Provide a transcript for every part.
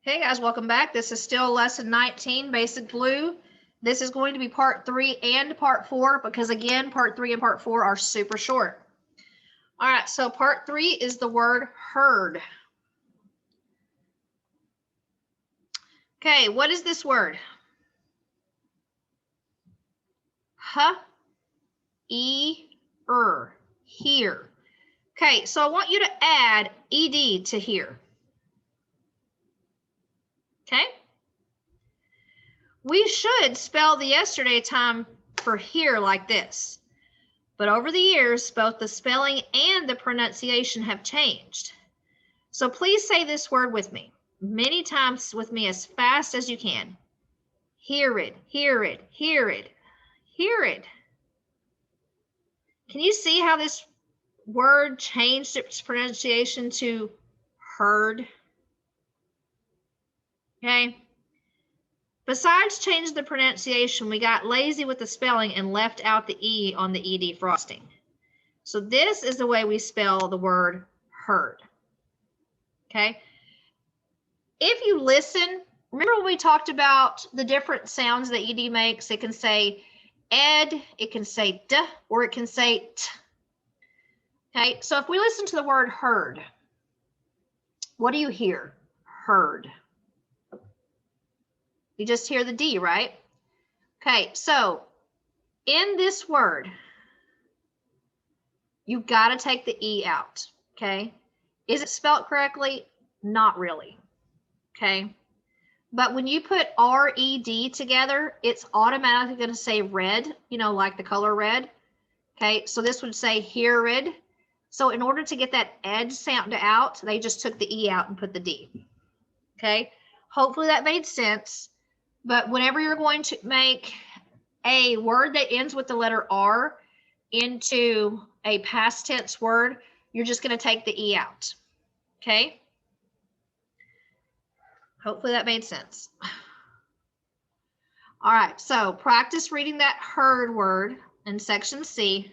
Hey guys, welcome back. This is still lesson 19, Basic Blue. This is going to be part 3 and part 4 because again, part 3 and part 4 are super short. All right, so part 3 is the word herd. Okay, what is this word? H-E-R, here. Okay, so I want you to add ed to here. Okay? We should spell the yesterday time for here like this. But over the years, both the spelling and the pronunciation have changed. So please say this word with me, many times with me as fast as you can. Hear it, hear it, hear it, hear it. Can you see how this word changed its pronunciation to heard? Okay. Besides changing the pronunciation, we got lazy with the spelling and left out the E on the ED frosting. So this is the way we spell the word heard. Okay. If you listen, remember when we talked about the different sounds that ED makes? It can say ed, it can say d, or it can say t. Okay, so if we listen to the word heard, what do you hear? Heard. You just hear the D, right? Okay, so in this word, you've got to take the E out, okay? Is it spelled correctly? Not really, okay? But when you put R-E-D together, it's automatically going to say red, you know, like the color red, okay? So this would say heared. So in order to get that ed sound out, they just took the E out and put the D, okay? Hopefully that made sense. But whenever you're going to make a word that ends with the letter R into a past tense word, you're just going to take the E out. Okay? Hopefully that made sense. All right, so practice reading that heard word in section C.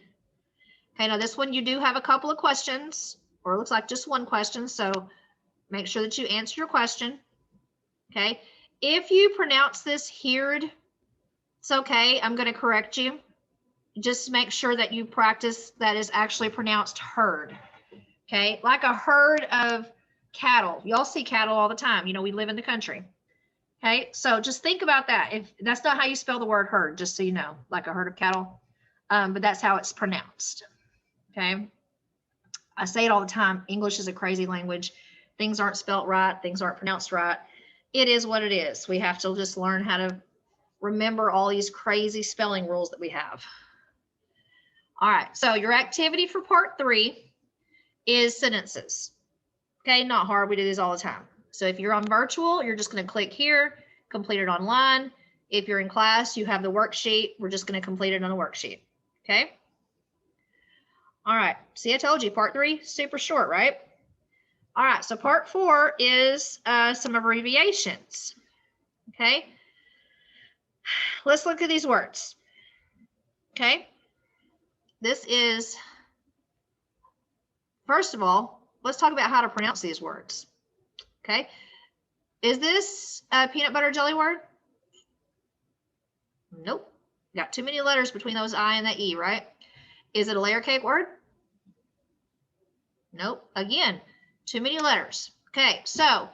Okay, now this one you do have a couple of questions, or it looks like just one question, so make sure that you answer your question. Okay? If you pronounce this heard, it's okay. I'm going to correct you. Just make sure that you practice that is actually pronounced herd. Okay, like a herd of cattle. Y'all see cattle all the time. You know, we live in the country. Okay, so just think about that. If that's not how you spell the word herd, just so you know, like a herd of cattle, but that's how it's pronounced. Okay, I say it all the time. English is a crazy language. Things aren't spelt right. Things aren't pronounced right. It is what it is. We have to just learn how to remember all these crazy spelling rules that we have. All right, so your activity for part 3 is sentences. Okay, not hard. We do these all the time. So if you're on virtual, you're just going to click here, complete it online. If you're in class, you have the worksheet. We're just going to complete it on a worksheet. Okay. All right. See, I told you part 3, super short, right? All right. So part 4 is some abbreviations. Okay. Let's look at these words. Okay. This is, first of all, let's talk about how to pronounce these words. Okay. Is this a peanut butter jelly word? Nope. Got too many letters between those I and that E, right? Is it a layer cake word? Nope. Again, too many letters. Okay, so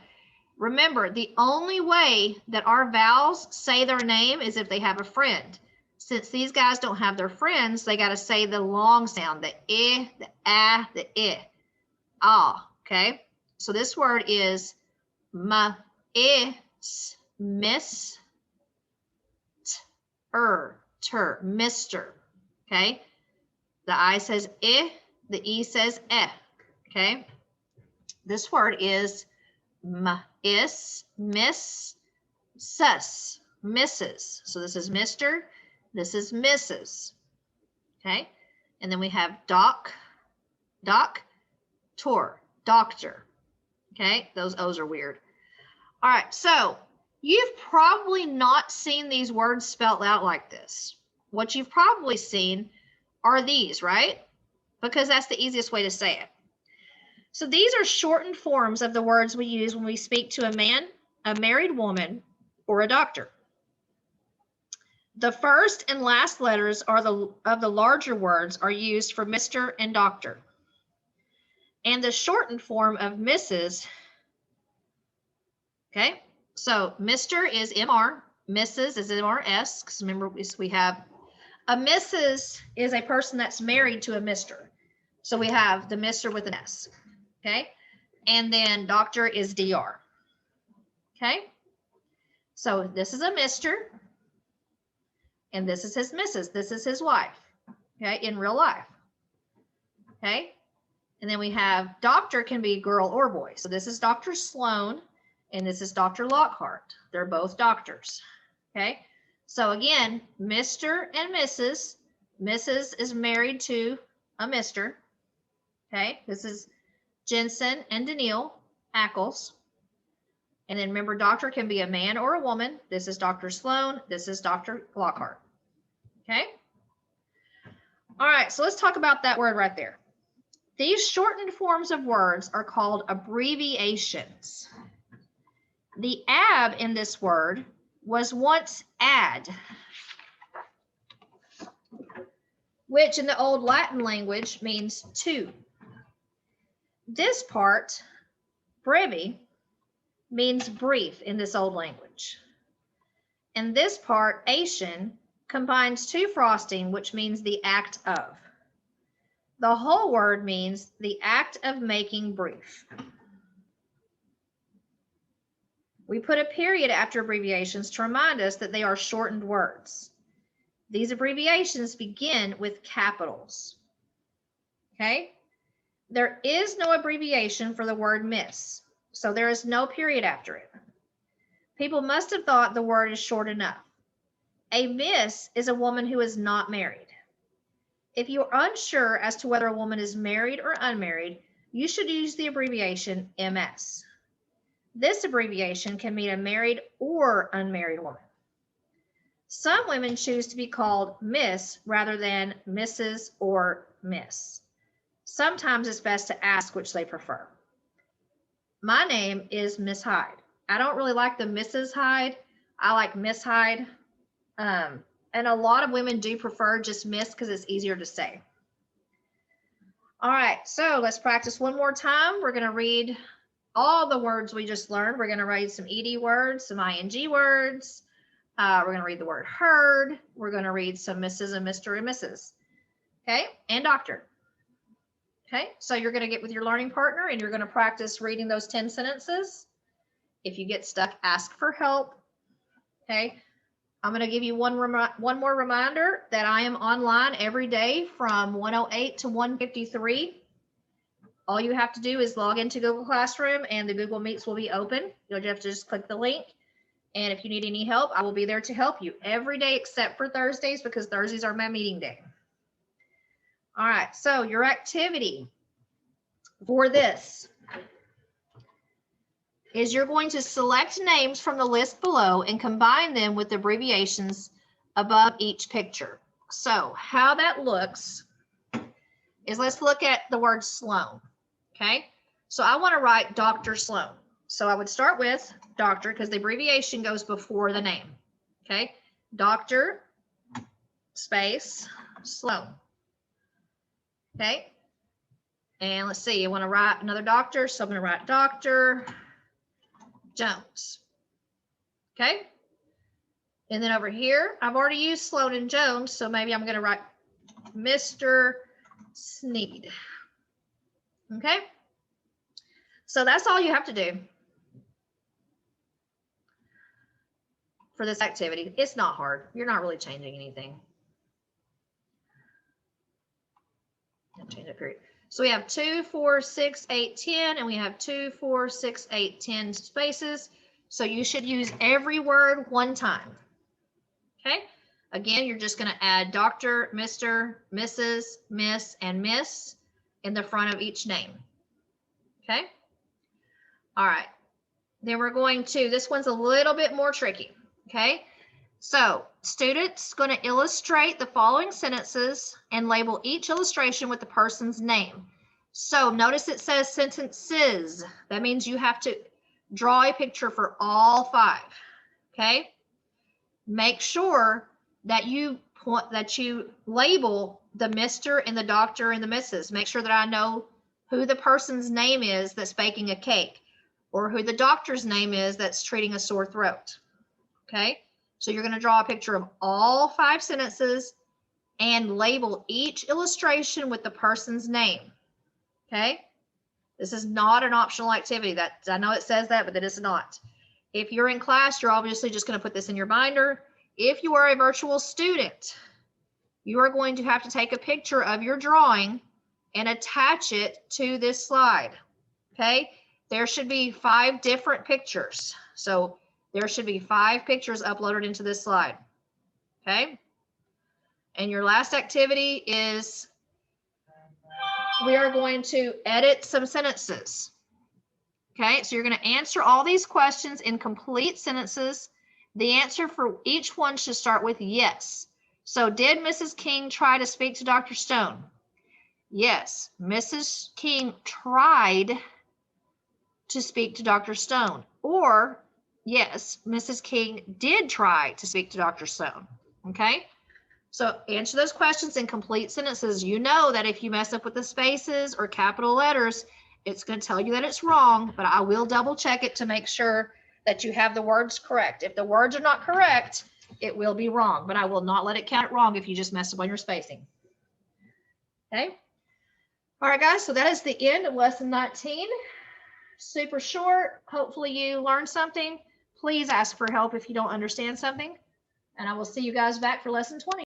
remember, the only way that our vowels say their name is if they have a friend. Since these guys don't have their friends, they got to say the long sound, the I, the A, the I. Ah, okay? So this word is ma-is, miss, ter, mister, okay? The I says I, the E says eh, okay? This word is ma-is, miss, sus, Mrs. So this is Mr., this is Mrs., okay? And then we have doc, tor, doctor, okay? Those O's are weird. All right, so you've probably not seen these words spelled out like this. What you've probably seen are these, right? Because that's the easiest way to say it. So these are shortened forms of the words we use when we speak to a man, a married woman, or a doctor. The first and last letters of the larger words are used for Mr. and Dr. And the shortened form of Mrs. Okay, so Mr. is MR, Mrs. is MRS, because remember we have a Mrs. is a person that's married to a Mr. So we have the Mr. with an S. Okay, and then Doctor is DR. Okay, so this is a Mr. and this is his Mrs. This is his wife. Okay, in real life. Okay, and then we have Doctor can be girl or boy. So this is Dr. Sloan and this is Dr. Lockhart. They're both doctors. Okay, so again, Mr. and Mrs. Mrs. is married to a Mr. Okay, this is Jensen and Daniil Ackles. And then remember, doctor can be a man or a woman. This is Dr. Sloan. This is Dr. Lockhart. Okay. All right, so let's talk about that word right there. These shortened forms of words are called abbreviations. The ab in this word was once ad, which in the old Latin language means two. This part, brevi, means brief in this old language. And this part, ation, combines two frosting, which means the act of. The whole word means the act of making brief. We put a period after abbreviations to remind us that they are shortened words. These abbreviations begin with capitals. Okay? There is no abbreviation for the word miss, so there is no period after it. People must have thought the word is short enough. A miss is a woman who is not married. If you are unsure as to whether a woman is married or unmarried, you should use the abbreviation MS. This abbreviation can mean a married or unmarried woman. Some women choose to be called Miss rather than Mrs. or Miss. Sometimes it's best to ask which they prefer. My name is Miss Hyde. I don't really like the Mrs. Hyde. I like Miss Hyde. And a lot of women do prefer just Miss because it's easier to say. All right, so let's practice one more time. We're going to read all the words we just learned. We're going to read some ED words, some ING words. We're going to read the word heard. We're going to read some Mrs. and Mr. and Mrs. Okay, and doctor. Okay, so you're going to get with your learning partner and you're going to practice reading those 10 sentences. If you get stuck, ask for help. Okay, I'm going to give you one more reminder that I am online every day from 1:08 to 1:53. All you have to do is log into Google Classroom and the Google Meets will be open. You'll have to just click the link. And if you need any help, I will be there to help you every day except for Thursdays because Thursdays are my meeting day. All right, so your activity for this is you're going to select names from the list below and combine them with abbreviations above each picture. So how that looks is, let's look at the word Sloan. Okay, so I want to write Dr. Sloan. So I would start with doctor because the abbreviation goes before the name. Okay, Dr. space Sloan. Okay, and let's see, I want to write another doctor, so I'm going to write Dr. Jones. Okay, and then over here, I've already used Sloan and Jones, so maybe I'm going to write Mr. Sneed. Okay, so that's all you have to do for this activity. It's not hard. You're not really changing anything. Change that period. So we have 2, 4, 6, 8, 10, and we have 2, 4, 6, 8, 10 spaces. So you should use every word one time. Okay. Again, you're just going to add Dr., Mr., Mrs., Miss, and Miss in the front of each name. Okay. All right. Then we're going to, this one's a little bit more tricky. Okay. So students going to illustrate the following sentences and label each illustration with the person's name. So notice it says sentences. That means you have to draw a picture for all 5. Okay. Make sure that you label the Mr. and the Dr. and the Mrs. Make sure that I know who the person's name is that's baking a cake, or who the doctor's name is that's treating a sore throat. Okay. So you're going to draw a picture of all 5 sentences and label each illustration with the person's name. Okay. This is not an optional activity. I know it says that, but it is not. If you're in class, you're obviously just going to put this in your binder. If you are a virtual student, you are going to have to take a picture of your drawing and attach it to this slide. Okay. There should be 5 different pictures. So there should be 5 pictures uploaded into this slide. Okay. And your last activity is we are going to edit some sentences. Okay, so you're going to answer all these questions in complete sentences. The answer for each one should start with yes. So did Mrs. King try to speak to Dr. Stone? Yes, Mrs. King tried to speak to Dr. Stone. Or yes, Mrs. King did try to speak to Dr. Stone. Okay, so answer those questions in complete sentences. You know that if you mess up with the spaces or capital letters, it's going to tell you that it's wrong, but I will double check it to make sure that you have the words correct. If the words are not correct, it will be wrong, but I will not let it count it wrong if you just mess up on your spacing. Okay. All right, guys, so that is the end of lesson 19. Super short. Hopefully you learned something. Please ask for help if you don't understand something, and I will see you guys back for lesson 20.